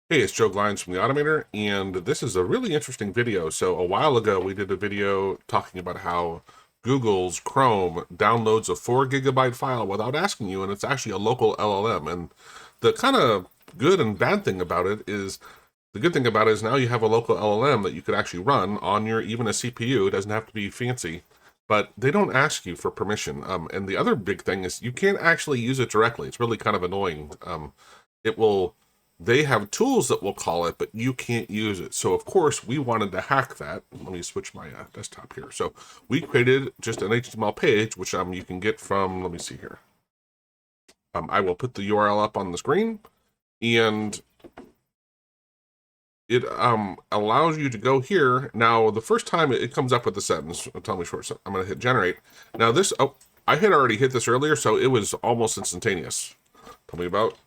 Hey, it's Joe Glines from The Automator, and this is a really interesting video. So a while ago, we did a video talking about how Google's Chrome downloads a 4 GB file without asking you, and it's actually a local LLM. And the kind of good and bad thing about it is, the good thing about it is now you have a local LLM that you could actually run on your, even a CPU. It doesn't have to be fancy, but they don't ask you for permission. And the other big thing is you can't actually use it directly. It's really kind of annoying. It will They have tools that will call it, but you can't use it. So of course we wanted to hack that. Let me switch my desktop here. So we created just an HTML page, which you can get from, let me see here. I will put the URL up on the screen, and it allows you to go here. Now, the first time it comes up with the sentence, tell me short, I'm going to hit generate. Now this, I had already hit this earlier, so it was almost instantaneous. Tell me about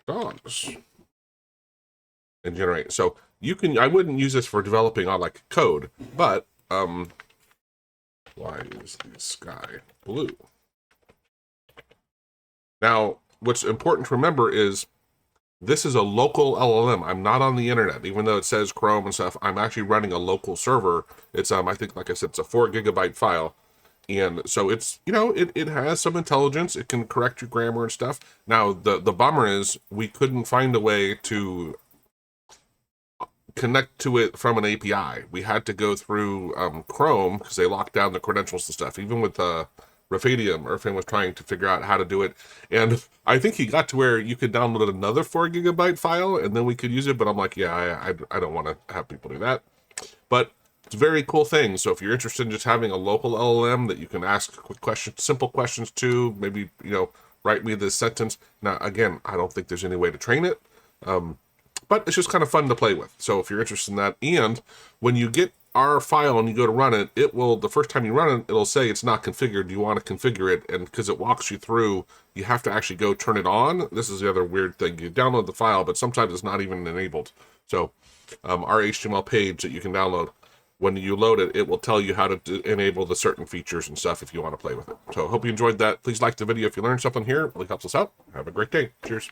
dogs and generate. So you can, I wouldn't use this for developing on like code, but why is the sky blue? Now, what's important to remember is this is a local LLM. I'm not on the internet, even though it says Chrome and stuff. I'm actually running a local server. It's I think, like I said, it's a 4 GB file. And so it's, it has some intelligence. It can correct your grammar and stuff. Now, the bummer is we couldn't find a way to connect to it from an API. We had to go through Chrome because they locked down the credentials and stuff. Even with Rafadium, Irfan was trying to figure out how to do it. And I think he got to where you could download another 4 GB file and then we could use it. But I'm like, yeah, I don't want to have people do that. But it's a very cool thing. So if you're interested in just having a local LLM that you can ask quick questions, simple questions to, maybe, write me this sentence. Now, again, I don't think there's any way to train it, but it's just kind of fun to play with. So if you're interested in that, and when you get our file and you go to run it, it will, the first time you run it, it'll say it's not configured. Do you want to configure it? And because it walks you through, you have to actually go turn it on. This is the other weird thing. You download the file, but sometimes it's not even enabled. So our HTML page that you can download, when you load it, it will tell you how to enable the certain features and stuff if you want to play with it. So I hope you enjoyed that. Please like the video if you learned something here. It really helps us out. Have a great day. Cheers.